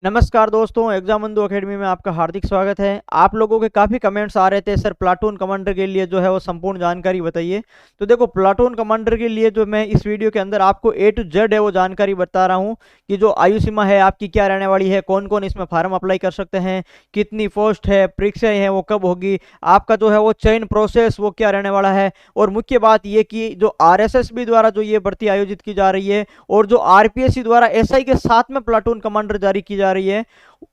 नमस्कार दोस्तों, एग्जाम बंधु एकेडमी में आपका हार्दिक स्वागत है। आप लोगों के काफ़ी कमेंट्स आ रहे थे, सर प्लाटून कमांडर के लिए जो है वो संपूर्ण जानकारी बताइए। तो देखो, प्लाटून कमांडर के लिए जो मैं इस वीडियो के अंदर आपको A to Z है वो जानकारी बता रहा हूँ कि जो आयु सीमा है आपकी क्या रहने वाली है, कौन कौन इसमें फार्म अप्लाई कर सकते हैं, कितनी पोस्ट है, परीक्षाएं हैं वो कब होगी, आपका जो है वो चयन प्रोसेस वो क्या रहने वाला है। और मुख्य बात ये कि जो RSSB द्वारा जो ये भर्ती आयोजित की जा रही है और जो RPSC द्वारा SI के साथ में प्लाटून कमांडर जारी की जा रही है,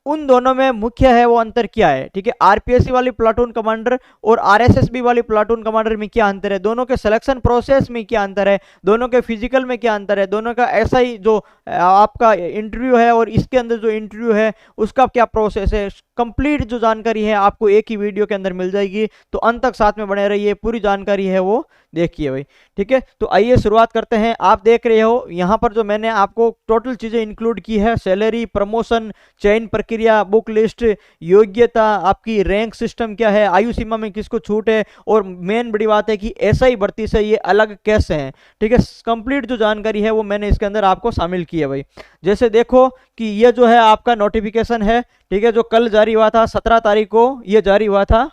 उन दोनों में मुख्य है वो अंतर क्या है। ठीक है, आरपीएससी वाली प्लाटून कमांडर और आरएसएसबी वाली प्लाटून कमांडर में क्या अंतर है, दोनों के सिलेक्शन प्रोसेस में क्या अंतर है, दोनों के फिजिकल में क्या अंतर है, दोनों का एसआई जो आपका इंटरव्यू है और इसके अंदर जो इंटरव्यू है उसका क्या प्रोसेस है, कंप्लीट जो जानकारी है आपको एक ही वीडियो के अंदर मिल जाएगी। तो अंत तक साथ में बने रहिए, पूरी जानकारी है वो देखिए भाई। ठीक है, तो आइए शुरुआत करते हैं। आप देख रहे हो यहाँ पर जो मैंने आपको टोटल चीजें इंक्लूड की है, सैलरी, प्रमोशन, चयन प्रक्रिया, बुक लिस्ट, योग्यता, आपकी रैंक सिस्टम क्या है, आयु सीमा में किसको छूट है, और मेन बड़ी बात है कि एसआई भर्ती से ये अलग कैसे हैं। ठीक है, कंप्लीट जो जानकारी है वो मैंने इसके अंदर आपको शामिल की है भाई। जैसे देखो कि ये जो है आपका नोटिफिकेशन है, ठीक है, जो कल जारी हुआ था, 17 तारीख को ये जारी हुआ था।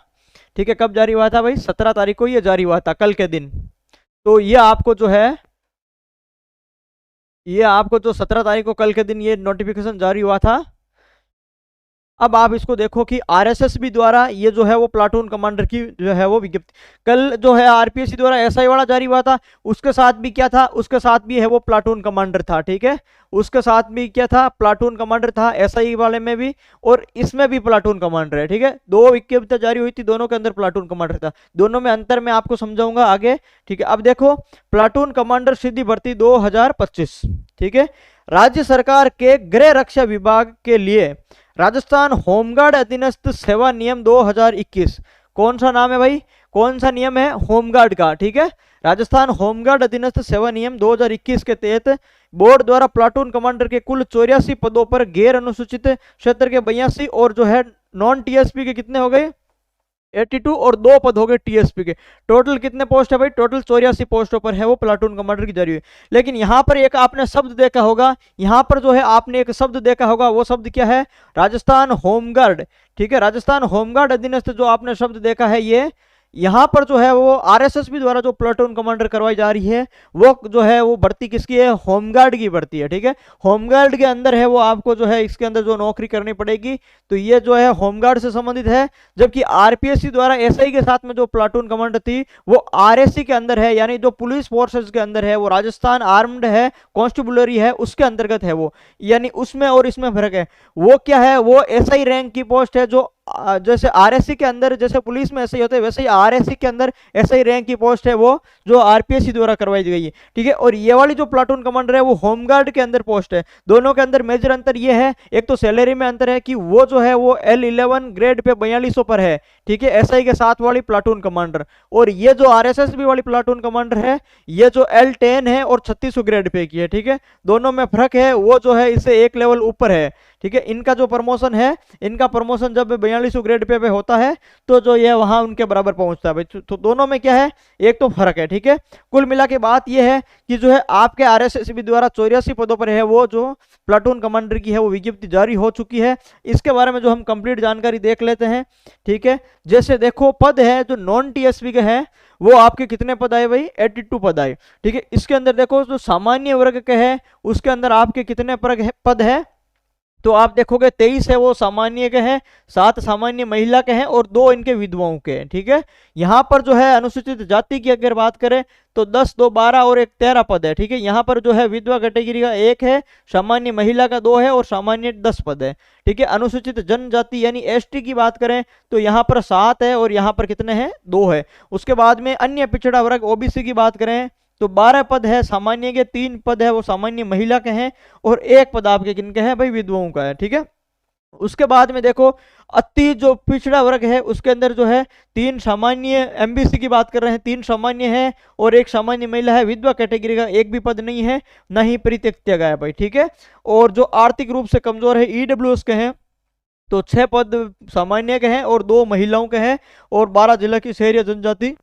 ठीक है, कब जारी हुआ था भाई? 17 तारीख को ये जारी हुआ था, कल के दिन। तो ये आपको जो है, ये आपको जो 17 तारीख को कल के दिन ये नोटिफिकेशन जारी हुआ था। अब आप इसको देखो कि आरएसएसबी द्वारा ये जो है वो प्लाटून कमांडर की जो है वो विज्ञप्ति कल जो है आरपीएससी द्वारा एसआई वाला जारी हुआ था, उसके साथ भी क्या था, उसके साथ भी है वो प्लाटून कमांडर था। ठीक है, उसके साथ भी क्या था, प्लाटून कमांडर था, एसआई वाले में भी और इसमें भी प्लाटून कमांडर है। ठीक है, दो विज्ञप्ति जारी हुई थी, दोनों के अंदर प्लाटून कमांडर था। दोनों में अंतर मैं आपको समझाऊंगा आगे। ठीक है, अब देखो, प्लाटून कमांडर सीधी भर्ती 2025। ठीक है, राज्य सरकार के गृह रक्षा विभाग के लिए राजस्थान होमगार्ड अधीनस्थ सेवा नियम 2021। कौन सा नाम है भाई? कौन सा नियम है? होमगार्ड का। ठीक है, राजस्थान होमगार्ड अधीनस्थ सेवा नियम 2021 के तहत बोर्ड द्वारा प्लाटून कमांडर के कुल 84 पदों पर गैर अनुसूचित क्षेत्र के 82 और जो है नॉन टीएसपी के कितने हो गए? 82 और 2 पद हो गए टीएसपी के। टोटल कितने पोस्ट है भाई? टोटल 84 पोस्टों पर है वो प्लाटून कमांडर की जारी हुई। लेकिन यहाँ पर एक आपने शब्द देखा होगा, यहाँ पर जो है आपने एक शब्द देखा होगा, वो शब्द क्या है? राजस्थान होमगार्ड। ठीक है, राजस्थान होमगार्ड अधीनस्थ जो आपने शब्द देखा है, ये यहाँ पर जो है वो आरएसएसबी द्वारा जो प्लाटून कमांडर करवाई जा रही है वो जो है वो भर्ती किसकी है? होमगार्ड की भर्ती है। ठीक है, होमगार्ड के अंदर है वो आपको जो है इसके अंदर जो नौकरी करनी पड़ेगी, तो ये जो है होमगार्ड से संबंधित है। जबकि आरपीएससी द्वारा एसआई के साथ में जो प्लाटून कमांडर थी वो आरएससी के अंदर है, यानी जो पुलिस फोर्सेस के अंदर है, वो राजस्थान आर्म्ड है, कॉन्स्टेबुलरी है, उसके अंतर्गत है वो, यानी उसमें और इसमें फर्क है। वो क्या है? वो एसआई रैंक की पोस्ट है, जो जैसे आरएससी के अंदर जैसे पुलिस में ऐसे ही होते हैं, वैसे ही आरएससी के अंदर ऐसे ही रैंक की पोस्ट है वो जो आरपीएससी द्वारा करवाई गई है। ठीक है, और ये वाली जो प्लाटून कमांडर है वो होमगार्ड के अंदर पोस्ट है। दोनों के अंदर मेजर अंतर ये है, एक तो सैलरी में अंतर है कि वो जो है वो L11 ग्रेड पे 4200 पर है। ठीक है, एसआई के साथ वाली प्लाटून कमांडर, और ये जो आरएसएसबी वाली प्लाटून कमांडर है ये जो L10 है और 3600 ग्रेड पे की है। ठीक है, दोनों में फर्क है, वो जो है इससे एक लेवल ऊपर है। ठीक है, इनका जो प्रमोशन है, इनका प्रमोशन जब 4200 ग्रेड पे होता है तो जो ये वहां उनके बराबर पहुंचता है भाई। तो दोनों में क्या है? एक तो फर्क है। ठीक है, कुल मिला के बात ये है कि जो है आपके आरएसएसबी द्वारा 84 पदों पर है वो जो प्लाटून कमांडर की है वो विज्ञप्ति जारी हो चुकी है। इसके बारे में जो हम कंप्लीट जानकारी देख लेते हैं। ठीक है, जैसे देखो, पद है जो नॉन टीएसपी के हैं वो आपके कितने पद आए भाई? 82 पद आए। ठीक है, इसके अंदर देखो जो सामान्य वर्ग के हैं उसके अंदर आपके कितने पद है? तो आप देखोगे 23 है वो सामान्य के हैं, 7 सामान्य महिला के हैं और 2 इनके विधवाओं के हैं। ठीक है, यहाँ पर जो है अनुसूचित जाति की अगर बात करें तो 10, 2, 12 और एक 13 पद है। ठीक है, यहाँ पर जो है विधवा कैटेगरी का 1 है, सामान्य महिला का 2 है और सामान्य 10 पद है। ठीक है, अनुसूचित जनजाति यानी एसटी की बात करें तो यहाँ पर 7 है और यहाँ पर कितने हैं? 2 है। उसके बाद में अन्य पिछड़ा वर्ग ओबीसी की बात करें तो 12 पद है सामान्य के, 3 पद है वो सामान्य महिला के हैं और 1 पद आपके किनके हैं भाई? विधवाओं का है। ठीक है, उसके बाद में देखो, अति जो पिछड़ा वर्ग है उसके अंदर जो है 3 सामान्य, एमबीसी की बात कर रहे हैं, 3 सामान्य है और 1 सामान्य महिला है। विधवा कैटेगरी का 1 भी पद नहीं है, ना ही परित्यक्त किया गया भाई। ठीक है, और जो आर्थिक रूप से कमजोर है ईडब्ल्यूएस के हैं तो 6 पद सामान्य के हैं और 2 महिलाओं के हैं और 12 जिला की शहरी जनजाति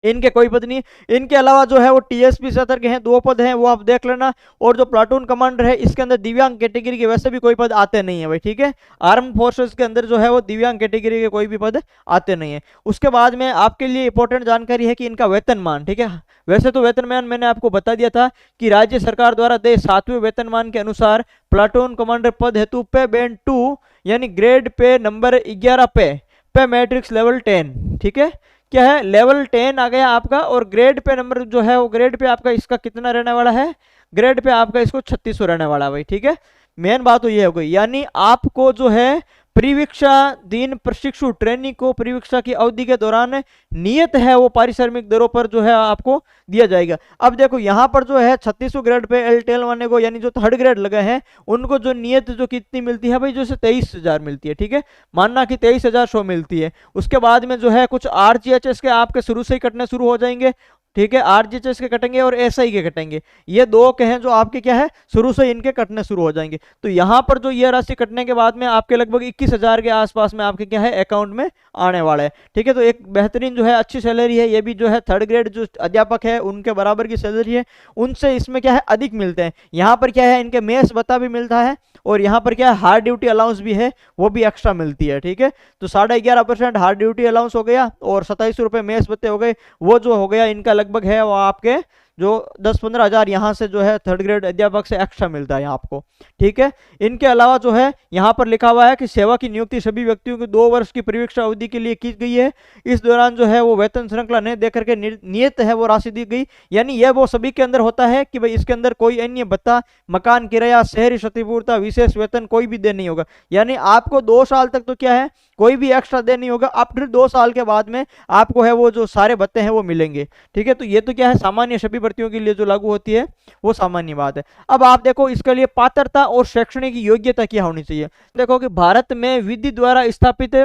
इनके कोई पद नहीं। इनके अलावा जो है वो टीएसपी सतर के हैं 2 पद हैं, वो आप देख लेना। और जो प्लाटून कमांडर है इसके अंदर दिव्यांग कैटेगरी के वैसे भी कोई पद आते नहीं है भाई, ठीक है। आर्म फोर्सेस के अंदर जो है वो दिव्यांग कैटेगरी के कोई भी पद आते नहीं है। उसके बाद में आपके लिए इंपॉर्टेंट जानकारी है कि इनका वेतनमान, ठीक है। वैसे तो वेतनमान मैंने आपको बता दिया था कि राज्य सरकार द्वारा दे 7वें वेतनमान के अनुसार प्लाटून कमांडर पद हेतु पे बैंड 2 यानी ग्रेड पे नंबर 11 पे मैट्रिक्स लेवल 10, ठीक है। क्या है, लेवल 10 आ गया आपका। और ग्रेड पे नंबर जो है वो ग्रेड पे आपका इसका कितना रहने वाला है, ग्रेड पे आपका इसको 3600 रहने वाला है भाई, ठीक है। मेन बात तो ये हो गई, यानी आपको जो है परिवीक्षा दिन प्रशिक्षु ट्रेनिंग को परिवीक्षा की अवधि के दौरान नियत है वो पारिश्रमिक दरों पर जो है आपको दिया जाएगा। अब देखो यहाँ पर जो है 3600 ग्रेड पे एल वाले को यानी जो 3rd ग्रेड लगे हैं उनको जो नियत जो कितनी मिलती है भाई, जो 23,000 मिलती है, ठीक है। मानना कि 23,100 मिलती है। उसके बाद में जो है कुछ आरजीएचएस के आपके शुरू से ही कटने शुरू हो जाएंगे, ठीक है। आरजीएचएस के कटेंगे और एसआई के कटेंगे, ये 2 के हैं जो आपके क्या है शुरू से इनके कटने शुरू हो जाएंगे। तो यहाँ पर जो ये राशि कटने के बाद में आपके लगभग 21,000 के आसपास में आपके क्या है अकाउंट में आने वाला है, ठीक है। तो एक बेहतरीन जो है अच्छी सैलरी है, ये भी जो है 3rd ग्रेड जो अध्यापक है उनके बराबर की सैलरी है, उनसे इसमें क्या है अधिक मिलते हैं। यहाँ पर क्या है इनके मेस भत्ता भी मिलता है और यहाँ पर क्या है हार्ड ड्यूटी अलाउंस भी है, वो भी एक्स्ट्रा मिलती है, ठीक है। तो 11.5% हार्ड ड्यूटी अलाउंस हो गया और 27 रुपये मेस भत्ते हो गए, वो जो हो गया इनका लगभग है वो आपके जो 10-15 हज़ार यहाँ से जो है 3rd ग्रेड अध्यापक से एक्स्ट्रा मिलता है आपको, ठीक है। इनके अलावा जो है यहाँ पर लिखा हुआ है कि सेवा की नियुक्ति सभी व्यक्तियों की 2 वर्ष की परिवीक्षा अवधि के लिए की गई है। इस दौरान जो है वो वेतन श्रृंखला नहीं देकर के नियत है वो राशि दी गई, यानी यह वो सभी के अंदर होता है कि भाई इसके अंदर कोई अन्य भत्ता, मकान किराया, शहरी क्षतिपूर्ति, विशेष वेतन कोई भी दे नहीं होगा। यानी आपको 2 साल तक तो क्या है कोई भी एक्स्ट्रा दे नहीं होगा। आफ्टर 2 साल के बाद में आपको है वो जो सारे भत्ते हैं वो मिलेंगे, ठीक है। तो ये तो क्या है सामान्य सभी भर्तियों के लिए जो लागू होती है वो सामान्य बात है। अब आप देखो इसके लिए पात्रता और शैक्षणिक योग्यता क्या होनी चाहिए। देखो कि भारत में विधि द्वारा स्थापित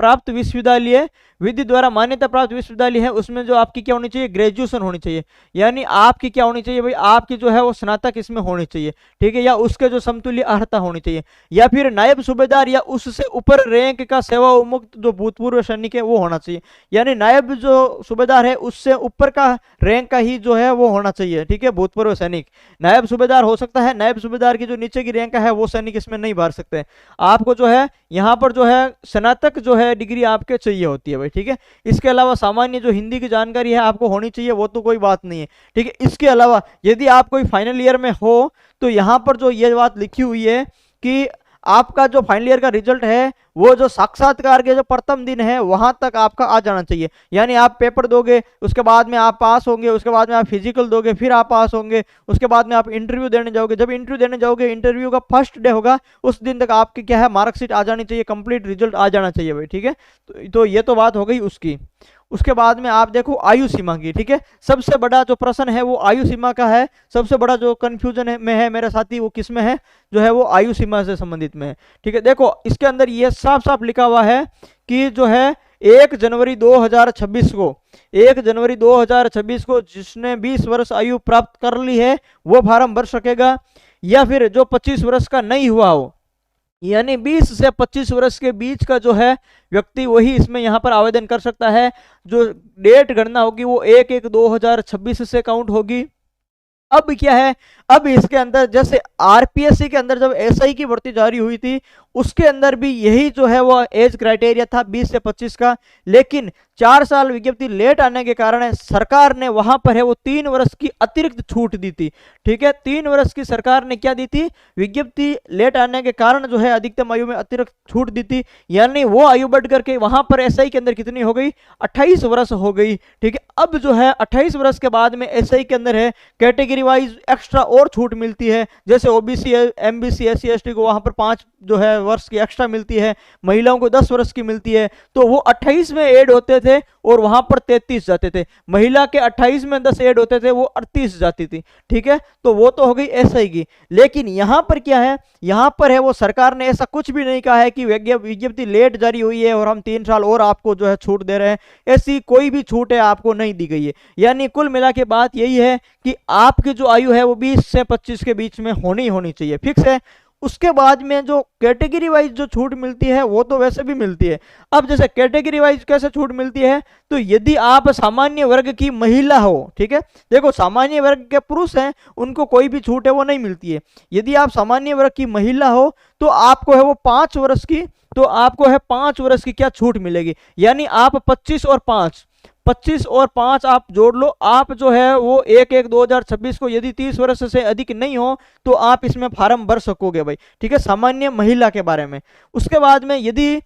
प्राप्त विश्वविद्यालय, विधि द्वारा मान्यता प्राप्त विश्वविद्यालय है, उसमें जो आपकी क्या होनी चाहिए ग्रेजुएशन होनी चाहिए, यानी आपकी क्या होनी चाहिए भाई आपकी जो है वो स्नातक इसमें होनी चाहिए, ठीक है। या उसके जो समतुल्य अर्हता होनी चाहिए, या फिर नायब सूबेदार या उससे ऊपर रैंक का सेवा उन्मुक्त जो भूतपूर्व सैनिक है वो होना चाहिए, यानी नायब जो सूबेदार है उससे ऊपर का रैंक का ही जो है वो होना चाहिए, ठीक है। भूतपूर्व सैनिक नायब सूबेदार हो सकता है, नायब सूबेदार की जो नीचे की रैंक का है वो सैनिक इसमें नहीं भर सकते। आपको जो है यहाँ पर जो है स्नातक जो है डिग्री आपके चाहिए होती है भाई, ठीक है। इसके अलावा सामान्य जो हिंदी की जानकारी है आपको होनी चाहिए, वो तो कोई बात नहीं है, ठीक है। इसके अलावा यदि आप कोई फाइनल ईयर में हो तो यहाँ पर जो ये बात लिखी हुई है कि आपका जो फाइनल ईयर का रिजल्ट है वो जो साक्षात्कार के जो प्रथम दिन है वहां तक आपका आ जाना चाहिए, यानी आप पेपर दोगे उसके बाद में आप पास होंगे, उसके बाद में आप फिजिकल दोगे फिर आप पास होंगे, उसके बाद में आप इंटरव्यू देने जाओगे, जब इंटरव्यू देने जाओगे इंटरव्यू का फर्स्ट डे होगा उस दिन तक आपकी क्या है मार्कशीट आ जानी चाहिए, कंप्लीट रिजल्ट आ जाना चाहिए भाई, ठीक है। तो ये तो बात हो गई उसकी। उसके बाद में आप देखो आयु सीमा की, ठीक है। सबसे बड़ा जो प्रश्न है वो आयु सीमा का है, सबसे बड़ा जो कंफ्यूजन है में है मेरे साथी वो किस में है, जो है वो आयु सीमा से संबंधित में है, ठीक है। देखो इसके अंदर ये साफ साफ लिखा हुआ है कि जो है 1 जनवरी 2026 को 1 जनवरी 2026 को जिसने 20 वर्ष आयु प्राप्त कर ली है वो फार्म भर सकेगा, या फिर जो 25 वर्ष का नहीं हुआ हो यानी 20 से 25 वर्ष के बीच का जो है व्यक्ति वही इसमें यहाँ पर आवेदन कर सकता है। जो डेट गणना होगी वो 1/1/2026 से काउंट होगी। अब क्या है, अब इसके अंदर जैसे आरपीएससी के अंदर जब एसआई की भर्ती जारी हुई थी उसके अंदर भी यही जो है वो एज क्राइटेरिया था 20 से 25 का, लेकिन 4 साल विज्ञप्ति लेट आने के कारण सरकार ने वहां पर है वो 3 वर्ष की अतिरिक्त छूट दी थी, ठीक है। 3 वर्ष की सरकार ने क्या दी थी, विज्ञप्ति लेट आने के कारण जो है अधिकतम आयु में अतिरिक्त छूट दी थी, यानी वो आयु बढ़ करके वहां पर एसआई के अंदर कितनी हो गई 28 वर्ष हो गई, ठीक है। अब जो है 28 वर्ष के बाद में एसआई के अंदर है कैटेगरी वाइज एक्स्ट्रा और छूट मिलती है, जैसे ओबीसी एमबीसी एससी एसटी को वहां पर 5 जो है वर्ष की एक्स्ट्रा मिलती है, महिलाओं को 10 वर्ष की मिलती है, तो वो 28 में ऐड होते थे और वहां पर 33 जाते थे, महिला के 28 में 10 ऐड होते थे वो 38 जाती थी, ठीक है। तो वो तो हो गई एसआई की, लेकिन यहां पर क्या है, यहां पर है वो सरकार ने ऐसा कुछ भी नहीं कहा है कि विज्ञप्ति लेट जारी हुई है और हम 3 साल और आपको जो है छूट दे रहे हैं, ऐसी कोई भी छूट है आपको नहीं दी गई है। यानी कुल मिला के बात यही है कि आपकी जो आयु है वो 20 से 25 के बीच में होनी चाहिए, फिक्स है। उसके बाद में जो कैटेगरी वाइज जो छूट मिलती है वो तो वैसे भी मिलती है। अब जैसे कैटेगरी वाइज कैसे छूट मिलती है, तो यदि आप सामान्य वर्ग की महिला हो, ठीक है, देखो सामान्य वर्ग के पुरुष हैं उनको कोई भी छूट है वो नहीं मिलती है। यदि आप सामान्य वर्ग की महिला हो तो आपको है वो 5 वर्ष की, तो आपको है 5 वर्ष की क्या छूट मिलेगी, यानी आप 25 और 5 आप जोड़ लो, आप जो है वो 1/1/2026 को यदि 30 वर्ष से अधिक नहीं हो तो आप इसमें फार्म भर सकोगे भाई, ठीक है, सामान्य महिला के बारे में। उसके बाद में यदि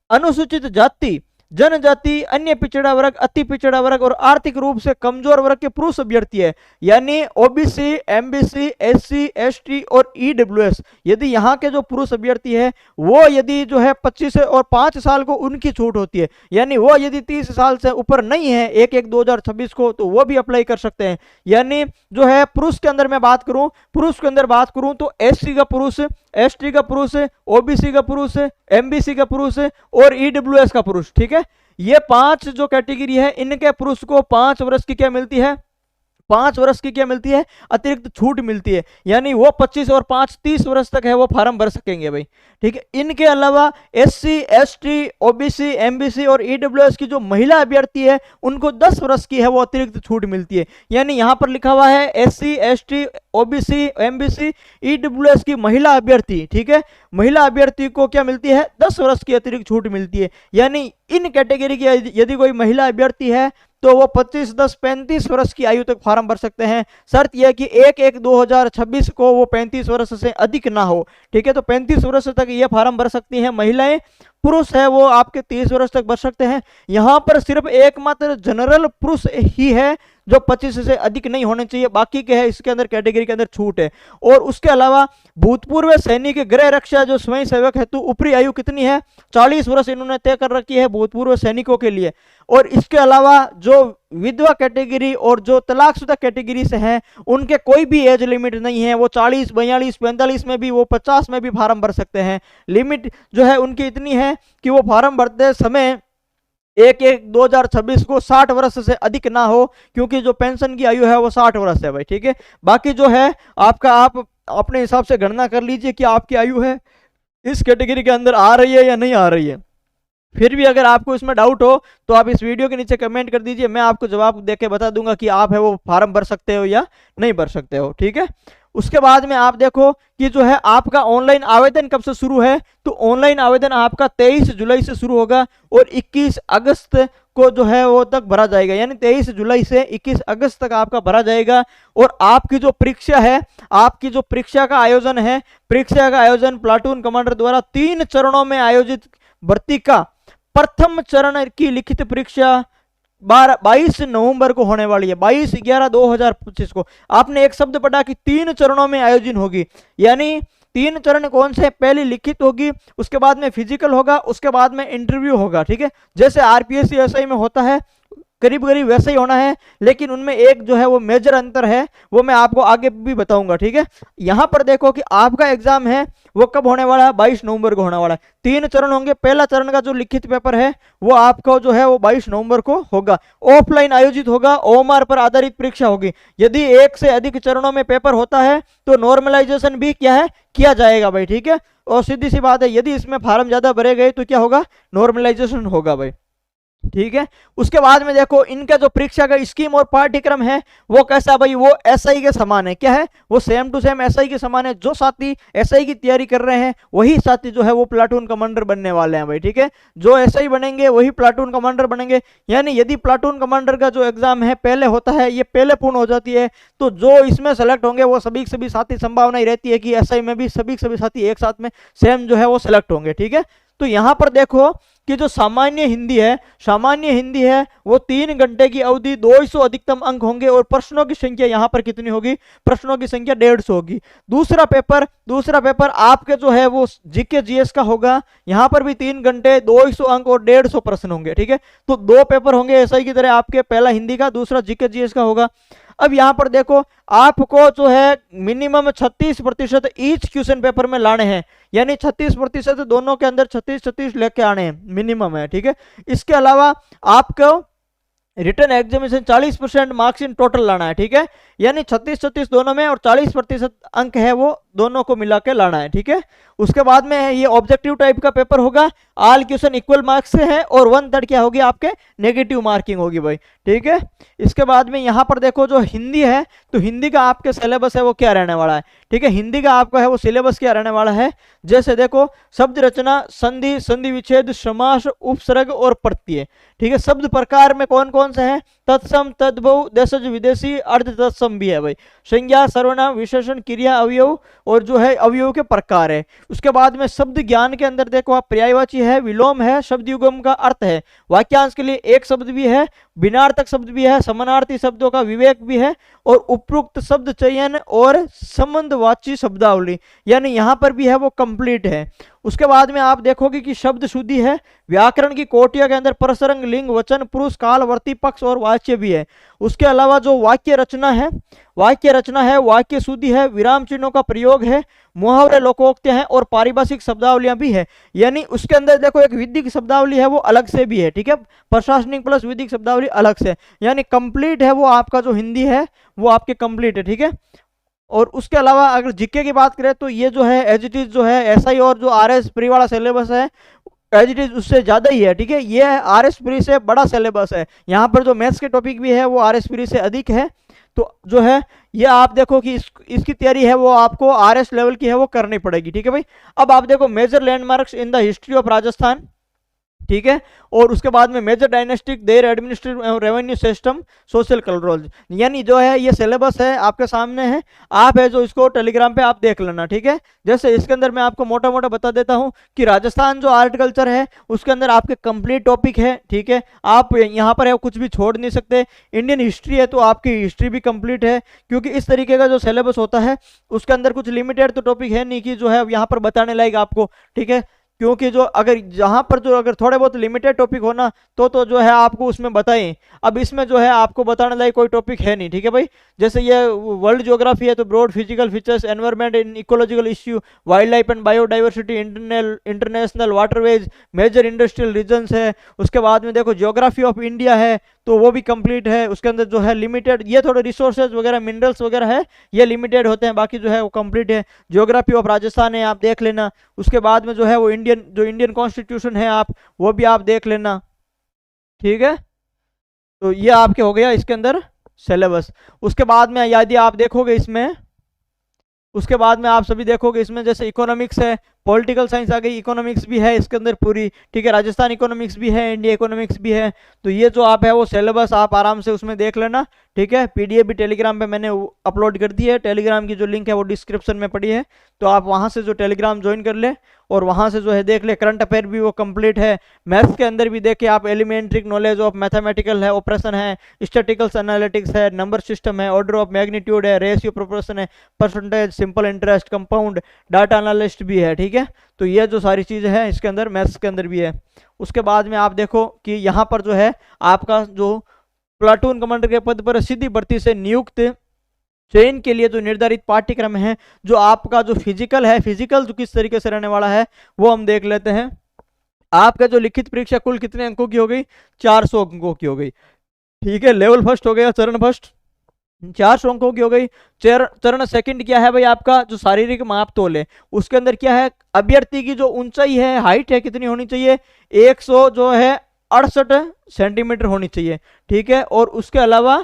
अनुसूचित जाति, जनजाति, अन्य पिछड़ा वर्ग, अति पिछड़ा वर्ग और आर्थिक रूप से कमजोर वर्ग के पुरुष अभ्यर्थी है, यानी ओबीसी, एमबीसी, एससी, एसटी और ईडब्ल्यूएस, यदि यहाँ के जो पुरुष अभ्यर्थी है वो यदि जो है 25 और 5 साल को उनकी छूट होती है, यानी वो यदि 30 साल से ऊपर नहीं है 1/1/2026 को तो वो भी अप्लाई कर सकते हैं। यानी जो है पुरुष के अंदर मैं बात करूं, पुरुष के अंदर बात करूं तो एससी का पुरुष, एसटी का पुरुष, ओबीसी का पुरुष, एमबीसी का पुरुष और ईडब्ल्यूएस का पुरुष, ठीक है, ये 5 जो कैटेगरी है इनके पुरुष को 5 वर्ष की क्या मिलती है, 5 वर्ष की क्या मिलती है, अतिरिक्त छूट मिलती है, यानी वो 25 और 5 30 वर्ष तक है वो फार्म भर सकेंगे भाई, ठीक है। इनके अलावा एससी, एसटी, ओबीसी, एमबीसी और ईडब्ल्यूएस की जो महिला अभ्यर्थी है उनको 10 वर्ष की है वो अतिरिक्त छूट मिलती है, यानी यहां पर लिखा हुआ है SC, ST, OBC, MBC, EWS की महिला अभ्यर्थी, ठीक है, महिला अभ्यर्थी को क्या मिलती है, 10 वर्ष की अतिरिक्त छूट मिलती है। यानी इन कैटेगरी की यदि कोई महिला अभ्यर्थी है तो वो 25-10-35 वर्ष की आयु तक फार्म भर सकते हैं। शर्त यह कि 1/1/2026 को वो 35 वर्ष से अधिक ना हो, ठीक है, तो 35 वर्ष तक ये फार्म भर सकती हैं महिलाएं। पुरुष है वो आपके 30 वर्ष तक भर सकते हैं। यहाँ पर सिर्फ एकमात्र जनरल पुरुष ही है जो 25 से अधिक नहीं होने चाहिए, बाकी के है इसके अंदर कैटेगरी के अंदर छूट है। और उसके अलावा भूतपूर्व सैनिक, गृह रक्षा जो स्वयं सेवक हेतु ऊपरी आयु कितनी है, 40 वर्ष इन्होंने तय कर रखी है भूतपूर्व सैनिकों के लिए। और इसके अलावा जो विधवा कैटेगरी और जो तलाकशुदा कैटेगरी से हैं उनके कोई भी एज लिमिट नहीं है, वो 40, 42, 45 में भी, वो 50 में भी फार्म भर सकते हैं। लिमिट जो है उनकी इतनी है कि वो फार्म भरते समय 1/1/2026 को 60 वर्ष से अधिक ना हो, क्योंकि जो पेंशन की आयु है वो 60 वर्ष है भाई, ठीक है। बाकी जो है आपका आप अपने हिसाब से गणना कर लीजिए कि आपकी आयु है इस कैटेगरी के अंदर आ रही है या नहीं आ रही है। फिर भी अगर आपको इसमें डाउट हो तो आप इस वीडियो के नीचे कमेंट कर दीजिए, मैं आपको जवाब देके बता दूंगा कि आप है वो फार्म भर सकते हो या नहीं भर सकते हो, ठीक है। उसके बाद में आप देखो कि जो है आपका ऑनलाइन आवेदन कब से शुरू है, तो ऑनलाइन आवेदन आपका 23 जुलाई से शुरू होगा और 21 अगस्त को जो है वो तक भरा जाएगा, यानी 23 जुलाई से 21 अगस्त तक आपका भरा जाएगा। और आपकी जो परीक्षा है, आपकी जो परीक्षा का आयोजन है, परीक्षा का आयोजन प्लाटून कमांडर द्वारा 3 चरणों में आयोजित भर्ती का प्रथम चरण की लिखित परीक्षा 22 नवंबर को होने वाली है, 22/11/2025 को। आपने एक शब्द पढ़ा कि 3 चरणों में आयोजन होगी, यानी 3 चरण कौन से, पहली लिखित होगी, उसके बाद में फिजिकल होगा, उसके बाद में इंटरव्यू होगा, ठीक है। जैसे आरपीएससी एसआई में होता है करीब करीब वैसे ही होना है, लेकिन उनमें एक जो है वो मेजर अंतर है, वो मैं आपको आगे भी बताऊंगा, ठीक है। यहां पर देखो कि आपका एग्जाम है वो कब होने वाला है, 22 नवंबर को होने वाला है। 3 चरण होंगे, पहला चरण का जो लिखित पेपर है वो आपको जो है वो 22 नवंबर को होगा, ऑफलाइन आयोजित होगा, ओएमआर पर आधारित परीक्षा होगी। यदि एक से अधिक चरणों में पेपर होता है तो नॉर्मलाइजेशन भी क्या है, किया जाएगा भाई, ठीक है। और सीधी सी बात है, यदि इसमें फार्म ज्यादा भरे गए तो क्या होगा, नॉर्मलाइजेशन होगा भाई, ठीक है। उसके बाद में देखो इनका जो परीक्षा का स्कीम और पाठ्यक्रम है वो कैसा भाई, वो एसआई के समान है, क्या है वो सेम टू सेम एसआई के समान है। जो साथी एसआई की तैयारी कर रहे हैं वही साथी जो है वो प्लाटून कमांडर बनने वाले हैं भाई, ठीक है। जो एसआई बनेंगे वही प्लाटून कमांडर बनेंगे, यानी यदि प्लाटून कमांडर का जो एग्जाम है पहले होता है, ये पहले पूर्ण हो जाती है, तो जो इसमें सेलेक्ट होंगे वो सभी सभी साथी, संभावना ही रहती है कि एसआई में भी सभी सभी साथी एक साथ में सेम जो है वो सेलेक्ट होंगे, ठीक है। तो यहां पर देखो कि जो सामान्य हिंदी है वो 3 घंटे की अवधि, 200 अधिकतम अंक होंगे और प्रश्नों की संख्या यहां पर कितनी होगी, प्रश्नों की संख्या 150 होगी। दूसरा पेपर आपके जो है वो जीके जीएस का होगा, यहां पर भी 3 घंटे, 200 अंक और 150 प्रश्न होंगे, ठीक है। तो 2 पेपर होंगे एसआई की तरह आपके, पहला हिंदी का, दूसरा जीके जीएस का होगा। अब यहां पर देखो आपको जो है मिनिमम 36% ईच क्वेश्चन पेपर में लाने हैं, यानी 36% दोनों के अंदर 36 लेके आने हैं, मिनिमम है, ठीक है। इसके अलावा आपको return examination 40% marks in total लाना है, ठीक है। यानी 36-36 दोनों में और 40% अंक है वो दोनों को मिला के लाना है, ठीक है। उसके बाद में ये ऑब्जेक्टिव टाइप का पेपर होगा, ऑल क्वेश्चन इक्वल मार्क्स से है और 1/3 क्या होगी आपके नेगेटिव मार्किंग होगी भाई, ठीक है। इसके बाद में यहाँ पर देखो जो हिंदी है, तो हिंदी का आपके सिलेबस है वो क्या रहने वाला है, ठीक है। हिंदी का आपका है वो सिलेबस क्या रहने वाला है, जैसे देखो शब्द रचना, संधि, संधि विच्छेद, समास, उपसर्ग और प्रत्यय, ठीक है। शब्द प्रकार में कौन कौन से हैं, तत्सम, तद्भव, देशज, विदेशी, अर्ध तत्सम भी है भाई, संज्ञा, सर्वनाम, विशेषण, क्रिया, अवयव और जो है अवयव के प्रकार है। उसके बाद में शब्द ज्ञान के अंदर देखो आप पर्यायवाची है, विलोम है, शब्द युग्म का अर्थ है, वाक्यांश के लिए एक शब्द भी है, बिनार्थक शब्द भी है, समानार्थी शब्दों का विवेक भी है और उपयुक्त शब्द चयन और संबंधवाची शब्दावली, यानी यहाँ पर भी है वो कंप्लीट है। उसके बाद में आप देखोगे कि शब्द शुद्धि है, व्याकरण की कोटियों के अंदर प्रसंग, लिंग, वचन, पुरुष, काल, वर्ती, पक्ष और वाच्य भी है। उसके अलावा जो वाक्य रचना है, वाक्य शुद्धि है, विराम चिन्हों का प्रयोग है, मुहावरे, लोकोक्तियां हैं और पारिभाषिक शब्दावलियां भी है। यानी उसके अंदर देखो एक विधिक शब्दावली है वो अलग से भी है, ठीक है, प्रशासनिक प्लस विधिक शब्दावली अलग से, यानी कंप्लीट है वो आपका जो हिंदी है वो आपके कंप्लीट है, ठीक है। और उसके अलावा अगर जीके की बात करें तो ये जो है एज इट इज जो है एसआई और जो आरएस प्री वाला सिलेबस है एज इट इज उससे ज्यादा ही है, ठीक है। ये आरएस प्री से बड़ा सिलेबस है, यहाँ पर जो मैथ्स के टॉपिक भी है वो आरएस प्री से अधिक है। तो जो है ये आप देखो कि इसकी तैयारी है वो आपको आरएस लेवल की है वो करनी पड़ेगी, ठीक है भाई। अब आप देखो major landmarks in the history of Rajasthan, ठीक है, और उसके बाद में major dynastic, their administrative revenue system, social cultural, यानी जो है ये सिलेबस है आपके सामने है, आप है जो इसको टेलीग्राम पे आप देख लेना, ठीक है। जैसे इसके अंदर मैं आपको मोटा मोटा बता देता हूँ कि राजस्थान जो आर्ट कल्चर है उसके अंदर आपके कंप्लीट टॉपिक है, ठीक है, आप यहाँ पर है कुछ भी छोड़ नहीं सकते। इंडियन हिस्ट्री है तो आपकी हिस्ट्री भी कंप्लीट है, क्योंकि इस तरीके का जो सिलेबस होता है उसके अंदर कुछ लिमिटेड तो टॉपिक है नहीं कि जो है यहाँ पर बताने लायक आपको, ठीक है, क्योंकि जो अगर जहां पर जो अगर थोड़े बहुत लिमिटेड टॉपिक होना तो जो है आपको उसमें बताएं। अब इसमें जो है आपको बताने लायक कोई टॉपिक है नहीं, ठीक है भाई। जैसे ये वर्ल्ड ज्योग्राफी है तो broad physical features, environment in ecological issue, wildlife and biodiversity, international waterways, major industrial regions है। उसके बाद में देखो ज्योग्राफी ऑफ इंडिया है तो वो भी कंप्लीट है, उसके अंदर जो है लिमिटेड ये थोड़े रिसोर्सेज वगैरह मिनरल्स वगैरह है ये लिमिटेड होते हैं, बाकी जो है वो कंप्लीट है। ज्योग्राफी ऑफ राजस्थान है आप देख लेना। उसके बाद में जो है वो इंडियन कॉन्स्टिट्यूशन है आप वो भी आप देख लेना, ठीक है। तो ये आपके हो गया इसके अंदर सिलेबस। उसके बाद में यदि आप देखोगे इसमें, उसके बाद में आप सभी देखोगे इसमें जैसे इकोनॉमिक्स है, पॉलिटिकल साइंस आ गई, इकोनॉमिक्स भी है इसके अंदर पूरी, ठीक है, राजस्थान इकोनॉमिक्स भी है, इंडिया इकोनॉमिक्स भी है। तो ये जो आप है वो सिलेबस आप आराम से उसमें देख लेना, ठीक है। पीडीएफ भी टेलीग्राम पे मैंने अपलोड कर दी है, टेलीग्राम की जो लिंक है वो डिस्क्रिप्शन में पड़ी है, तो आप वहां से जो टेलीग्राम ज्वाइन कर ले और वहां से जो है देख ले। करंट अफेयर भी वो कंप्लीट है, मैथ्स के अंदर भी देखे आप, एलिमेंट्री नॉलेज ऑफ मैथमेटिकल है, ऑपरेशन है, स्टैटिस्टिकल एनालिटिक्स है, नंबर सिस्टम है, ऑर्डर ऑफ मैग्नीट्यूड है, रेशियो प्रोपोर्शन है, percentage, simple interest, compound, data analyst भी है, ठीक है। तो ये जो सारी चीजें हैं इसके अंदर मैथ्स के अंदर भी है। उसके बाद में आप देखो कि यहाँ पर जो है आपका जो प्लाटून कमांडर के पद पर सीधी भर्ती से नियुक्त चयन के लिए जो निर्धारित पाठ्यक्रम है, जो आपका जो फिजिकल है, फिजिकल जो किस तरीके से रहने वाला है वो हम देख लेते हैं। आपका जो लिखित परीक्षा कुल कितने अंकों की हो गई, 400 अंकों की हो गई, ठीक है। लेवल फर्स्ट हो गया, चरण फर्स्ट 400 अंकों की हो गई। चरण सेकंड क्या है भाई आपका जो शारीरिक माप तोल है, उसके अंदर क्या है अभ्यर्थी की जो ऊंचाई है, हाइट है कितनी होनी चाहिए, 100 जो है 68 सेंटीमीटर होनी चाहिए, ठीक है। और उसके अलावा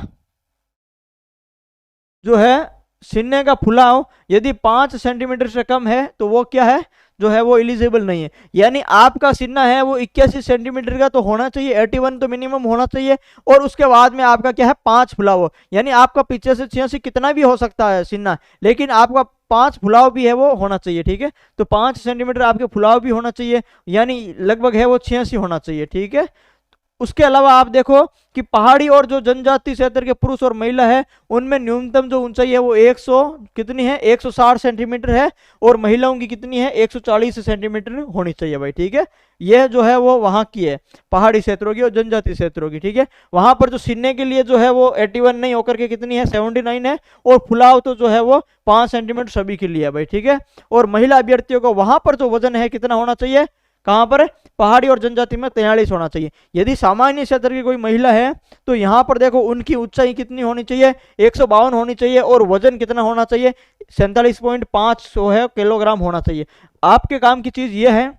जो है सीने का फुलाव यदि 5 सेंटीमीटर से कम है तो वो क्या है जो है वो एलिजिबल नहीं है। यानी आपका सीना है वो 81 सेंटीमीटर का तो होना चाहिए, 81 तो मिनिमम होना चाहिए। और उसके बाद में आपका क्या है 5 फुलाव, यानी आपका पीछे से 86 कितना भी हो सकता है सीना, लेकिन आपका 5 फुलाव भी है वो होना चाहिए, ठीक है। तो 5 सेंटीमीटर आपके फुलाव भी होना चाहिए, यानी लगभग है वो 86 होना चाहिए, ठीक है। उसके अलावा आप देखो कि पहाड़ी और जो जनजाति क्षेत्र के पुरुष और महिला है उनमें न्यूनतम जो ऊंचाई है वो 100 कितनी है 160 सेंटीमीटर है, और महिलाओं की कितनी है 140 सेंटीमीटर होनी चाहिए भाई, ठीक है। यह जो है वो वहां की है पहाड़ी क्षेत्रों की और जनजाति क्षेत्रों की, ठीक है। वहां पर जो सीने के लिए जो है वो 81 नहीं होकर के कितनी है 79 है, और फुलाव तो जो है वो 5 सेंटीमीटर सभी के लिए है भाई, ठीक है। और महिला अभ्यर्थियों को वहां पर जो वजन है कितना होना चाहिए कहाँ पर? पहाड़ी और जनजाति में 43 होना चाहिए। यदि सामान्य क्षेत्र की कोई महिला है तो यहाँ पर देखो उनकी ऊंचाई कितनी होनी चाहिए? 152 होनी चाहिए, और वजन कितना होना चाहिए? 47.5 है किलोग्राम होना चाहिए। आपके काम की चीज ये है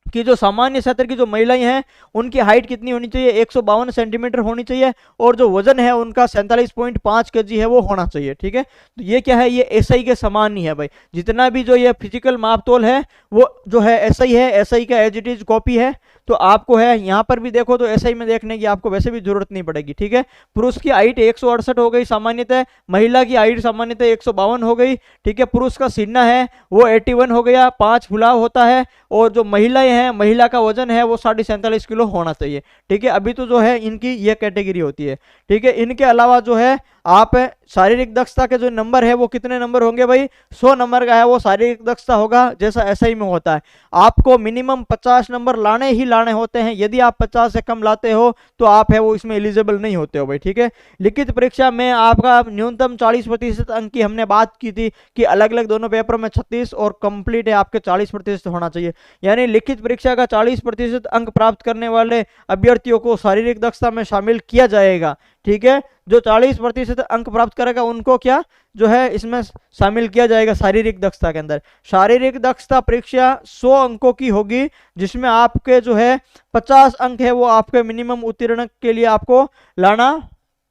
कि जो सामान्य क्षेत्र की जो महिलाएं हैं उनकी हाइट कितनी होनी चाहिए? 152 सेंटीमीटर होनी चाहिए, और जो वजन है उनका 47.5 kg है वो होना चाहिए। ठीक है, तो ये क्या है? ये एसआई के समान ही है भाई। जितना भी जो ये फिजिकल मापतोल है वो जो है एसआई है, एसआई का एज इट इज कॉपी है। तो आपको है यहाँ पर भी देखो तो एसआई में देखने की आपको वैसे भी जरूरत नहीं पड़ेगी। ठीक है, पुरुष की हाइट 168 हो गई सामान्यतः, महिला की हाइट सामान्यतः 152 हो गई। ठीक है, पुरुष का सीना है वो 81 हो गया, 5 फुलाव होता है, और जो महिलाएं हैं, महिला का वजन है वो 47.5 किलो होना चाहिए। ठीक है, अभी तो जो है इनकी ये कैटेगरी होती है। ठीक है, इनके अलावा जो है आप शारीरिक दक्षता के जो नंबर है वो कितने नंबर होंगे भाई? 100 नंबर का है वो शारीरिक दक्षता होगा, जैसा एसआई में होता है। आपको मिनिमम 50 नंबर लाने ही लाने होते हैं। यदि आप 50 से कम लाते हो तो आप है वो इसमें एलिजिबल नहीं होते हो भाई। ठीक है, लिखित परीक्षा में आपका न्यूनतम 40% अंक की हमने बात की थी कि अलग अलग दोनों पेपर में 36 और कंप्लीट है आपके 40% होना चाहिए। यानी लिखित परीक्षा का 40% अंक प्राप्त करने वाले अभ्यर्थियों को शारीरिक दक्षता में शामिल किया जाएगा। ठीक है, जो 40% अंक प्राप्त करेगा उनको क्या जो है इसमें शामिल किया जाएगा शारीरिक दक्षता के अंदर। शारीरिक दक्षता परीक्षा 100 अंकों की होगी, जिसमें आपके जो है 50 अंक है वो आपके मिनिमम उत्तीर्ण के लिए आपको लाना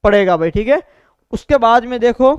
पड़ेगा भाई। ठीक है, उसके बाद में देखो,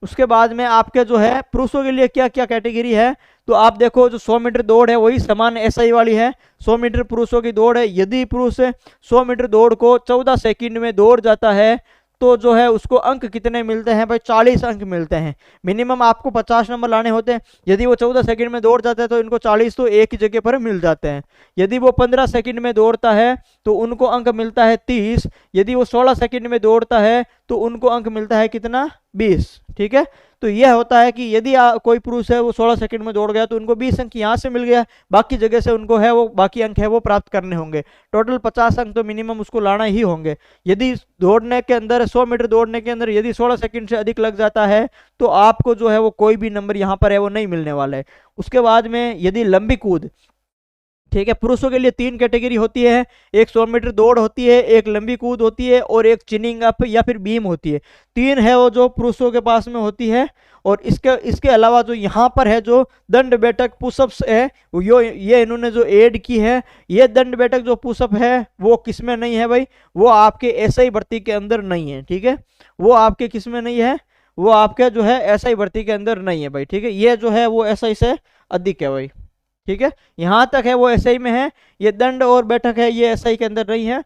उसके बाद में आपके जो है पुरुषों के लिए क्या क्या कैटेगरी है। तो आप देखो जो 100 मीटर दौड़ है वही समान एसआई वाली है। 100 मीटर पुरुषों की दौड़ है। यदि पुरुष 100 मीटर दौड़ को 14 सेकंड में दौड़ जाता है तो जो है उसको अंक कितने मिलते हैं भाई? 40 अंक मिलते हैं। मिनिमम आपको 50 नंबर लाने होते हैं। यदि वो 14 सेकंड में दौड़ जाता है तो इनको 40 तो एक ही जगह पर मिल जाते हैं। यदि वो 15 सेकंड में दौड़ता है तो उनको अंक मिलता है 30। यदि वो 16 सेकंड में दौड़ता है तो उनको अंक मिलता है कितना? 20। ठीक है, तो यह होता है कि यदि कोई पुरुष है वो 16 सेकंड में दौड़ गया तो उनको 20 अंक यहाँ से मिल गया, बाकी जगह से उनको है वो बाकी अंक है वो प्राप्त करने होंगे। टोटल 50 अंक तो मिनिमम उसको लाना ही होंगे। यदि दौड़ने के अंदर 100 मीटर दौड़ने के अंदर यदि 16 सेकंड से अधिक लग जाता है तो आपको जो है वो कोई भी नंबर यहाँ पर है वो नहीं मिलने वाला है। उसके बाद में यदि लंबी कूद, ठीक है, पुरुषों के लिए 3 कैटेगरी होती है। एक 100 मीटर दौड़ होती है, एक लंबी कूद होती है, और एक चिनिंग अप या फिर बीम होती है। 3 है वो जो पुरुषों के पास में होती है। और इसके अलावा जो यहाँ पर है जो दंड बैठक पुशअप्स है ये इन्होंने जो ऐड की है, ये दंड बैठक जो पुशअप है वो किसमें नहीं है भाई? वो आपके एसआई भर्ती के अंदर नहीं है। ठीक है, वो आपके किसमें नहीं है? वो आपके जो है एसआई भर्ती के अंदर नहीं है भाई। ठीक है, ये जो है वो एसआई से अधिक है भाई। ठीक है, यहां तक है वो एसआई में है। ये दंड और बैठक है ये एसआई के अंदर नहीं है।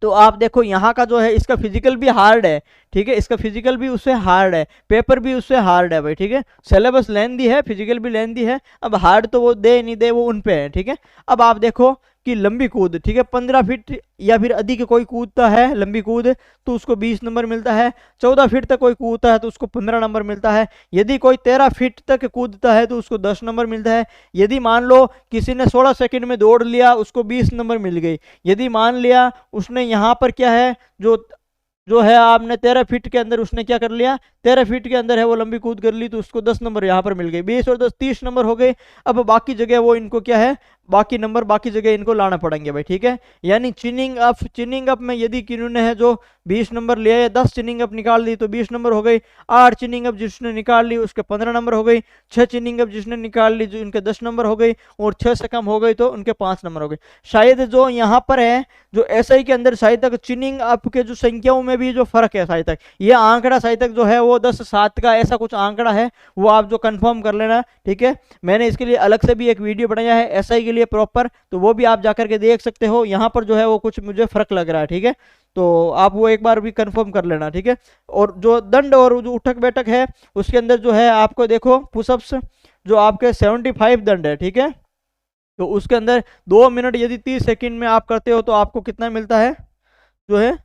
तो आप देखो यहाँ का जो है इसका फिजिकल भी हार्ड है। ठीक है, इसका फिजिकल भी उससे हार्ड है, पेपर भी उससे हार्ड है भाई। ठीक है, सिलेबस लेंदी है, फिजिकल भी लेंदी है। अब हार्ड तो वो दे नहीं दे वो उन पे है। ठीक है, अब आप देखो कि लंबी कूद, ठीक है, 15 फीट या फिर अधिक कोई कूदता है लंबी कूद तो उसको 20 नंबर मिलता है। 14 फीट तक कोई कूदता है तो उसको 15 नंबर मिलता है। यदि कोई 13 फीट तक कूदता है तो उसको 10 नंबर मिलता है। यदि मान लो किसी ने 16 सेकंड में दौड़ लिया उसको 20 नंबर मिल गई। यदि मान लिया उसने यहाँ पर क्या है जो है आपने 13 फीट के अंदर उसने क्या कर लिया, 13 फीट के अंदर है वो लंबी कूद कर ली तो उसको 10 नंबर यहाँ पर मिल गए। 20 और 10 30 नंबर हो गए। अब बाकी जगह वो इनको क्या है, बाकी नंबर बाकी जगह इनको लाना पड़ेंगे भाई। ठीक है, यानी चिनिंग अप में यदि किन्होंने है जो 20 नंबर लिया है, 10 चिनिंग अप निकाल दी तो 20 नंबर हो गई। 8 चिनिंग अप जिसने निकाल ली उसके 15 नंबर हो गई। 6 चिनिंग अप जिसने निकाल ली जो इनके 10 नंबर हो गई, और 6 से कम हो गई तो उनके 5 नंबर हो गए। शायद जो यहाँ पर है जो एसआई के अंदर शायद तक चिनिंग अप के जो संख्याओं में भी जो फर्क है, शायद तक ये आंकड़ा शायद तक जो है वो 10-7 का ऐसा कुछ आंकड़ा है, वो आप जो कंफर्म कर लेना। ठीक है, मैंने इसके लिए अलग से भी एक वीडियो बनाया है एसआई के लिए प्रॉपर, तो वो भी आप जाकर के देख सकते हो। यहाँ पर जो है वो कुछ मुझे फर्क लग रहा है। ठीक है, तो आप वो एक बार भी कंफर्म कर लेना। ठीक है, और जो दंड और जो उठक बैठक है उसके अंदर जो है आपको देखो पुशअप्स जो आपके 75 दंड है। ठीक है, तो उसके अंदर 2 मिनट यदि 30 सेकंड में आप करते हो तो आपको कितना मिलता है, जो है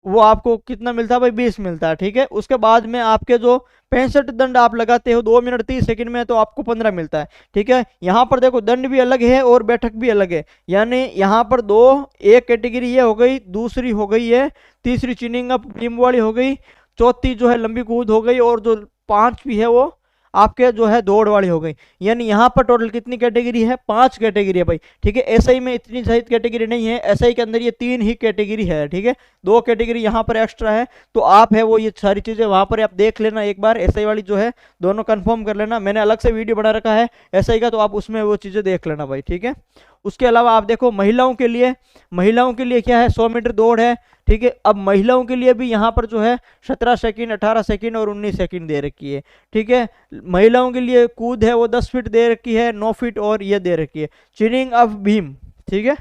वो आपको कितना मिलता है भाई? 20 मिलता है। ठीक है, उसके बाद में आपके जो 65 दंड आप लगाते हो 2 मिनट 30 सेकंड में तो आपको 15 मिलता है। ठीक है, यहाँ पर देखो दंड भी अलग है और बैठक भी अलग है। यानी यहाँ पर दो, एक कैटेगरी ये हो गई, दूसरी हो गई है, तीसरी चिनिंग अप बीम वाली हो गई, चौथी जो है लंबी कूद हो गई, और जो 5 भी है वो आपके जो है दौड़ वाली हो गई। यानी यहाँ पर टोटल कितनी कैटेगरी है, 5 कैटेगरी है भाई, ठीक है। एसआई में इतनी सही कैटेगरी नहीं है, एसआई के अंदर ये 3 ही कैटेगरी है, ठीक है। 2 कैटेगरी यहाँ पर एक्स्ट्रा है, तो आप है वो ये सारी चीजें वहां पर आप देख लेना एक बार, एसआई वाली जो है दोनों कंफर्म कर लेना। मैंने अलग से वीडियो बना रखा है एसआई का, तो आप उसमें वो चीजें देख लेना भाई, ठीक है। उसके अलावा आप देखो महिलाओं के लिए क्या है, 100 मीटर दौड़ है, ठीक है। अब महिलाओं के लिए भी यहाँ पर जो है 17 सेकंड, 18 सेकंड और 19 सेकंड दे रखी है, ठीक है। महिलाओं के लिए कूद है वो 10 फीट दे रखी है, 9 फीट और ये दे रखी है। चिनिंग अप बीम, ठीक है,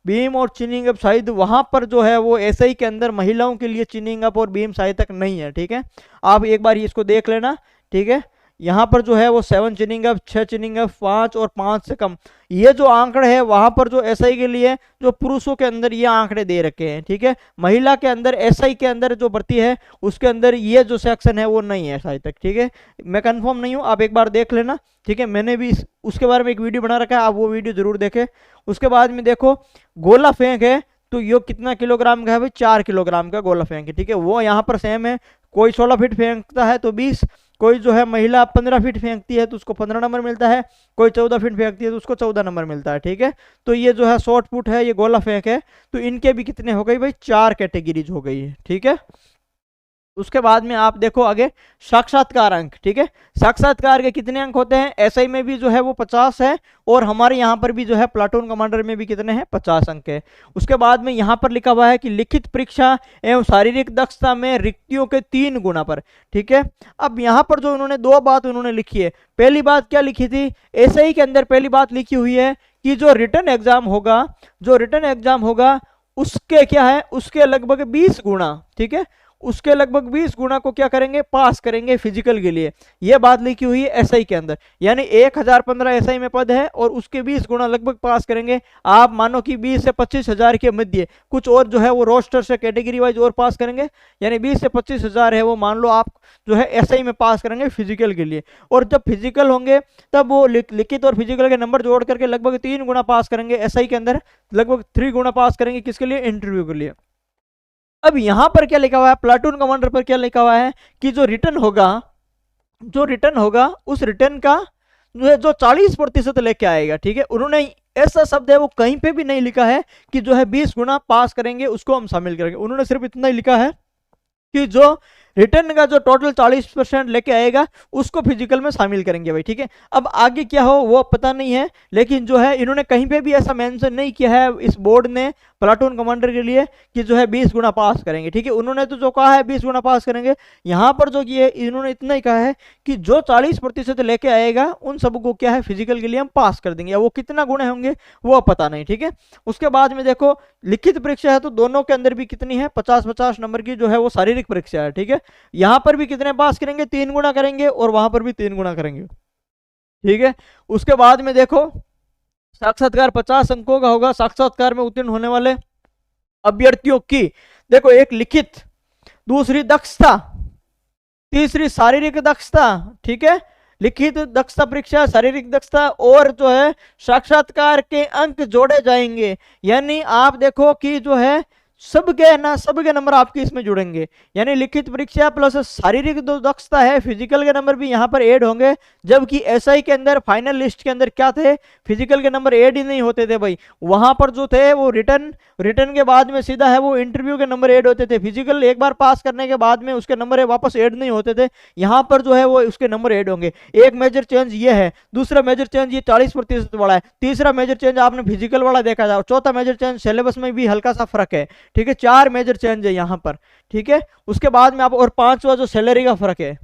बीम और चिनिंग अप शायद वहां पर जो है वो एसआई के अंदर महिलाओं के लिए चिनिंग अप और बीम शायद तक नहीं है, ठीक है। आप एक बार इसको देख लेना, ठीक है। यहाँ पर जो है वो 7 चिनिंग अप, 6 चिनिंग अप, 5 और 5 से कम, ये जो आंकड़े हैं वहां पर जो एसआई के लिए जो पुरुषों के अंदर ये आंकड़े दे रखे हैं, ठीक है। महिला के अंदर एसआई के अंदर जो भर्ती है उसके अंदर ये जो सेक्शन है वो नहीं है शायद तक, ठीक है। मैं कंफर्म नहीं हूँ, आप एक बार देख लेना, ठीक है। मैंने भी उसके बारे में एक वीडियो बना रखा है, आप वो वीडियो जरूर देखें। उसके बाद में देखो गोला फेंक है, तो ये कितना किलोग्राम का है भाई, 4 किलोग्राम का गोला फेंक है, ठीक है। वो यहाँ पर सेम है, कोई 16 फीट फेंकता है तो 20, कोई जो है महिला 15 फीट फेंकती है तो उसको 15 नंबर मिलता है, कोई 14 फीट फेंकती है तो उसको 14 नंबर मिलता है, ठीक है। तो ये जो है शॉर्ट पुट है, ये गोला फेंक है, तो इनके भी कितने हो गई भाई, 4 कैटेगरीज हो गई है, ठीक है। उसके बाद में आप देखो आगे साक्षात्कार अंक, ठीक है। साक्षात्कार के कितने अंक होते हैं, एसआई में भी जो है वो 50 है, और हमारे यहाँ पर भी जो है प्लाटून कमांडर में भी कितने हैं, 50 अंक है। उसके बाद में यहाँ पर लिखा हुआ है कि लिखित परीक्षा एवं शारीरिक दक्षता में रिक्तियों के 3 गुना पर, ठीक है। अब यहाँ पर जो उन्होंने 2 बात उन्होंने लिखी है, पहली बात क्या लिखी थी, एसआई के अंदर पहली बात लिखी हुई है कि जो रिटर्न एग्जाम होगा उसके क्या है, उसके लगभग 20 गुना, ठीक है, उसके लगभग 20 गुना को क्या करेंगे, पास करेंगे फिजिकल के लिए। यह बात लिखी हुई है एसआई के अंदर, यानी 1015 एसआई में पद है और उसके 20 गुना लगभग पास करेंगे। आप मानो कि 20 से 25 हजार के मध्य कुछ और जो है वो रोस्टर से कैटेगरी वाइज और पास करेंगे, यानी 20 से 25 हजार है वो मान लो आप जो है एसआई में पास करेंगे फिजिकल के लिए। और जब फिजिकल होंगे तब वो लिखित और फिजिकल के नंबर जोड़ करके लगभग 3 गुना पास करेंगे एसआई के अंदर, लगभग 3 गुना पास करेंगे किसके लिए, इंटरव्यू के लिए। अब यहां पर क्या लिखा हुआ है, प्लाटून कमांडर पर क्या लिखा हुआ है कि जो रिटर्न होगा उस रिटर्न का जो 40% लेके आएगा, ठीक है। उन्होंने ऐसा शब्द है वो कहीं पे भी नहीं लिखा है कि जो है 20 गुना पास करेंगे उसको हम शामिल करेंगे, उन्होंने सिर्फ इतना ही लिखा है कि जो रिटर्न का जो टोटल 40% लेके आएगा उसको फिजिकल में शामिल करेंगे भाई, ठीक है। अब आगे क्या हो वो पता नहीं है, लेकिन जो है इन्होंने कहीं पे भी ऐसा मेंशन नहीं किया है इस बोर्ड ने प्लाटून कमांडर के लिए कि जो है 20 गुना पास करेंगे, ठीक है। उन्होंने तो जो कहा है 20 गुना पास करेंगे, यहाँ पर जो किया है इन्होंने इतना ही कहा है कि जो 40% लेके आएगा उन सबको क्या है फिजिकल के लिए हम पास कर देंगे, वो कितना गुणे होंगे वो पता नहीं, ठीक है। उसके बाद में देखो लिखित परीक्षा है तो दोनों के अंदर भी कितनी है, 50-50 नंबर की जो है वो शारीरिक परीक्षा है, ठीक है। यहां पर भी कितने पास करेंगे, 3 गुना करेंगे और वहां पर भी 3 गुना करेंगे, ठीक है। उसके बाद में देखो साक्षात्कार 50 अंकों का होगा, साक्षात्कार में उत्तीर्ण होने वाले अभ्यर्थियों की देखो एक लिखित, दूसरी दक्षता, तीसरी शारीरिक दक्षता, ठीक है। लिखित दक्षता परीक्षा, शारीरिक दक्षता और जो है साक्षात्कार के अंक जोड़े जाएंगे, यानी आप देखो कि जो है सबके नंबर आपके इसमें जुड़ेंगे, यानी लिखित परीक्षा प्लस शारीरिक जो दक्षता है फिजिकल के नंबर भी यहाँ पर ऐड होंगे। जबकि एसआई के अंदर फाइनल लिस्ट के अंदर क्या थे, फिजिकल के नंबर ऐड ही नहीं होते थे भाई, वहां पर जो थे वो रिटर्न के बाद में सीधा है वो इंटरव्यू के नंबर ऐड होते थे, फिजिकल एक बार पास करने के बाद में उसके नंबर वापस ऐड नहीं होते थे, यहाँ पर जो है वो उसके नंबर ऐड होंगे। एक मेजर चेंज ये है, दूसरा मेजर चेंज ये 40% वाला है, तीसरा मेजर चेंज आपने फिजिकल वाला देखा था, चौथा मेजर चेंज सिलेबस में भी हल्का सा फर्क है, ठीक है। 4 मेजर चेंज है यहाँ पर, ठीक है। उसके बाद में आप और 5वां जो सैलरी का फर्क है,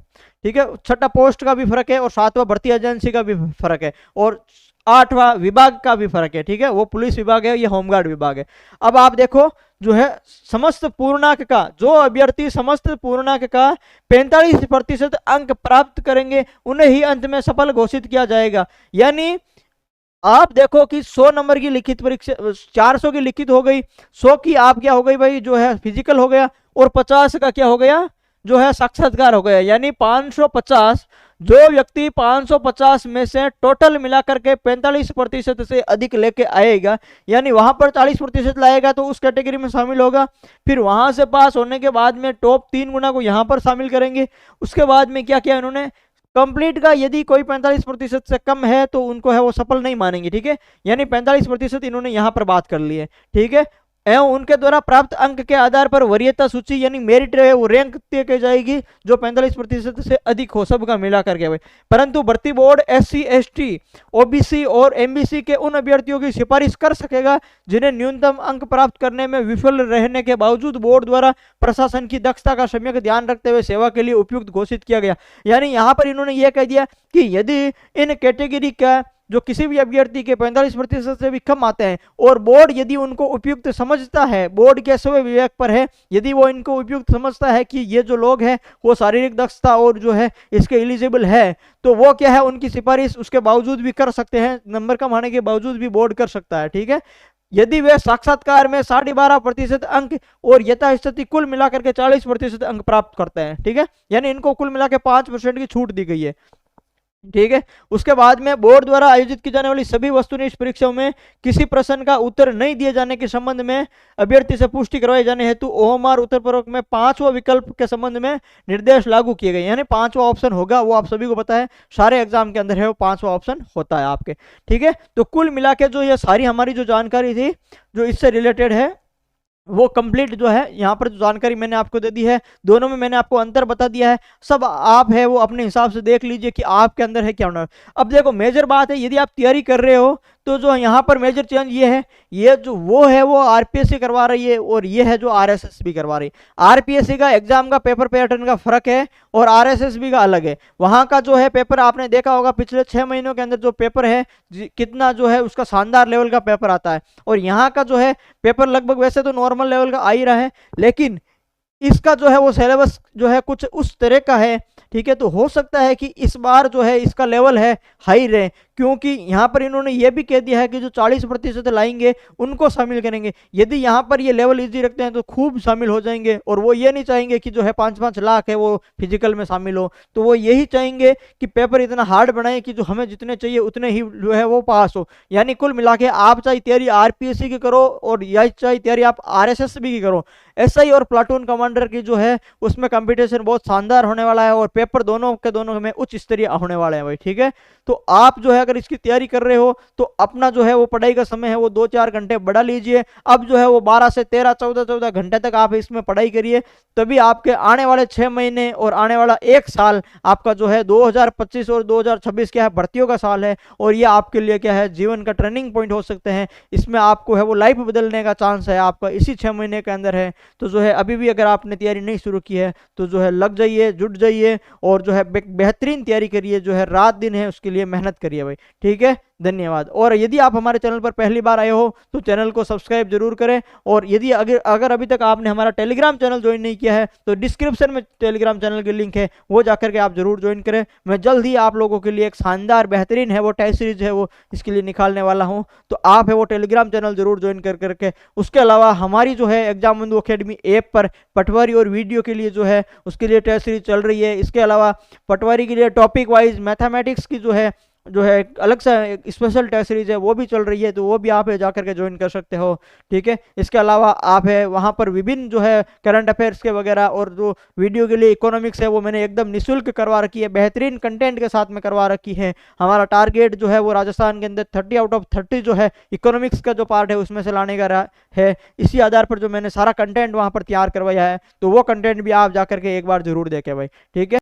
ठीक है, 6ठा पोस्ट का भी फर्क है और 7वां भर्ती एजेंसी का भी फर्क है और 8वां विभाग का भी फर्क है, ठीक है। वो पुलिस विभाग है, ये होमगार्ड विभाग है। अब आप देखो जो है समस्त पूर्णांक का, जो अभ्यर्थी समस्त पूर्णांक का 45% अंक प्राप्त करेंगे उन्हें ही अंत में सफल घोषित किया जाएगा। यानी आप देखो कि 100 नंबर की लिखित परीक्षा, 400 की लिखित हो गई, 100 की आप क्या हो गई भाई जो है फिजिकल हो गया और 50 का क्या हो गया जो है साक्षात्कार हो गया, यानी 550। जो व्यक्ति 550 में से टोटल मिलाकर के 45% से अधिक लेके आएगा, यानी वहां पर 40% लाएगा तो उस कैटेगरी में शामिल होगा। फिर वहां से पास होने के बाद में टॉप 3 गुना को यहां पर शामिल करेंगे। उसके बाद में क्या किया इन्होंने, कंप्लीट का यदि कोई 45% से कम है तो उनको है वो सफल नहीं मानेंगे, ठीक है। यानी 45% इन्होंने यहाँ पर बात कर ली है, ठीक है। एवं उनके द्वारा प्राप्त अंक के आधार पर वरीयता सूची यानी मेरिट है वो रैंक तय की जाएगी जो 45% से अधिक हो, सबका मिला करके भाई। परंतु भर्ती बोर्ड SC ST OBC और MBC के उन अभ्यर्थियों की सिफारिश कर सकेगा जिन्हें न्यूनतम अंक प्राप्त करने में विफल रहने के बावजूद बोर्ड द्वारा प्रशासन की दक्षता का सम्यक ध्यान रखते हुए सेवा के लिए उपयुक्त घोषित किया गया। यानी यहाँ पर इन्होंने यह कह दिया कि यदि इन कैटेगरी का जो किसी भी अभ्यर्थी के 45% से भी कम आते हैं और बोर्ड यदि उनको उपयुक्त समझता है, बोर्ड के स्वयं विवेक पर है, यदि वो इनको उपयुक्त समझता है कि ये जो लोग हैं वो शारीरिक दक्षता और जो है इसके एलिजिबल है, तो वो क्या है उनकी सिफारिश उसके बावजूद भी कर सकते हैं, नंबर कम आने के बावजूद भी बोर्ड कर सकता है, ठीक है। यदि वे साक्षात्कार में 12.5% अंक और यथास्थिति कुल मिलाकर के 40% अंक प्राप्त करते हैं, ठीक है। यानी इनको कुल मिला के 5% की छूट दी गई है, ठीक है। उसके बाद में बोर्ड द्वारा आयोजित की जाने वाली सभी वस्तुनिष्ठ परीक्षाओं में किसी प्रश्न का उत्तर नहीं दिए जाने के संबंध में अभ्यर्थी से पुष्टि करवाए जाने हेतु OMR उत्तर पूर्वक में 5वां विकल्प के संबंध में निर्देश लागू किए गए। यानी 5वां ऑप्शन होगा, वो आप सभी को पता है, सारे एग्जाम के अंदर है वो 5वां ऑप्शन होता है आपके, ठीक है। तो कुल मिला के जो ये सारी हमारी जो जानकारी थी जो इससे रिलेटेड है वो कंप्लीट जो है यहाँ पर जो जानकारी मैंने आपको दे दी है, दोनों में मैंने आपको अंतर बता दिया है। सब आप है वो अपने हिसाब से देख लीजिए कि आपके अंदर है क्या होना। अब देखो मेजर बात है, यदि आप तैयारी कर रहे हो तो जो यहाँ पर मेजर चेंज ये है, ये जो वो है वो RPSC करवा रही है और ये है जो RSS भी करवा रही है। RPSC का एग्जाम का पेपर पैटर्न का फर्क है और RSSB का अलग है। वहाँ का जो है पेपर आपने देखा होगा पिछले 6 महीनों के अंदर जो पेपर है कितना जो है उसका शानदार लेवल का पेपर आता है, और यहाँ का जो है पेपर लगभग वैसे तो नॉर्मल लेवल का आ ही रहा है, लेकिन इसका जो है वो सिलेबस जो है कुछ उस तरह का है, ठीक है। तो हो सकता है कि इस बार जो है इसका लेवल है हाई रहे, क्योंकि यहाँ पर इन्होंने ये भी कह दिया है कि जो 40% लाएंगे उनको शामिल करेंगे। यदि यहाँ पर ये लेवल इजी रखते हैं तो खूब शामिल हो जाएंगे, और वो ये नहीं चाहेंगे कि जो है 5-5 लाख है वो फिजिकल में शामिल हो, तो वो यही चाहेंगे कि पेपर इतना हार्ड बनाए कि जो हमें जितने चाहिए उतने ही जो है वो पास हो। यानी कुल मिला के आप चाहे तैयारी RPSC की करो और या चाहे तैयारी आप RSSB की करो, SI और प्लाटून कमांडर की जो है उसमें कंपटीशन बहुत शानदार होने वाला है और पेपर दोनों के दोनों में उच्च स्तरीय होने वाले हैं भाई, ठीक है। तो आप जो है अगर इसकी तैयारी कर रहे हो तो अपना जो है वो पढ़ाई का समय है वो 2-4 घंटे बढ़ा लीजिए। अब जो है वो 12 से 13, 14 घंटे तक आप इसमें पढ़ाई करिए, तभी आपके आने वाले 6 महीने और आने वाला 1 साल आपका जो है 2025 और 2026 क्या है भर्तियों का साल है, और ये आपके लिए क्या है जीवन का टर्निंग पॉइंट हो सकते हैं। इसमें आपको है वो लाइफ बदलने का चांस है आपका इसी 6 महीने के अंदर है। तो जो है अभी भी अगर आपने तैयारी नहीं शुरू की है तो जो है लग जाइए, जुट जाइए और जो है बेहतरीन तैयारी करिए, जो है रात दिन है उसके लिए मेहनत करिए भाई, ठीक है। धन्यवाद। और यदि आप हमारे चैनल पर पहली बार आए हो तो चैनल को सब्सक्राइब जरूर करें, और यदि अगर अभी तक आपने हमारा टेलीग्राम चैनल ज्वाइन नहीं किया है तो डिस्क्रिप्शन में टेलीग्राम चैनल की लिंक है, वो जाकर के आप जरूर ज्वाइन करें। मैं जल्द ही आप लोगों के लिए एक शानदार बेहतरीन है वो टेस्ट सीरीज है वो इसके लिए निकालने वाला हूँ, तो आप है वो टेलीग्राम चैनल जरूर ज्वाइन कर करके। उसके अलावा हमारी जो है एग्जाम बंधु अकेडमी ऐप पर पटवारी और वीडियो के लिए जो है उसके लिए टेस्ट सीरीज चल रही है। इसके अलावा पटवारी के लिए टॉपिक वाइज मैथमेटिक्स की जो है अलग से स्पेशल टेस्ट सीरीज है वो भी चल रही है, तो वो भी आप जाकर के ज्वाइन कर सकते हो, ठीक है। इसके अलावा आप है वहाँ पर विभिन्न जो है करंट अफेयर्स के वगैरह और जो वीडियो के लिए इकोनॉमिक्स है वो मैंने एकदम निःशुल्क करवा रखी है, बेहतरीन कंटेंट के साथ में करवा रखी है। हमारा टारगेट जो है वो राजस्थान के अंदर 30 आउट ऑफ 30 जो है इकोनॉमिक्स का जो पार्ट है उसमें से लाने का है। इसी आधार पर जो मैंने सारा कंटेंट वहाँ पर तैयार करवाया है, तो वो कंटेंट भी आप जाकर के एक बार जरूर देखें भाई, ठीक है।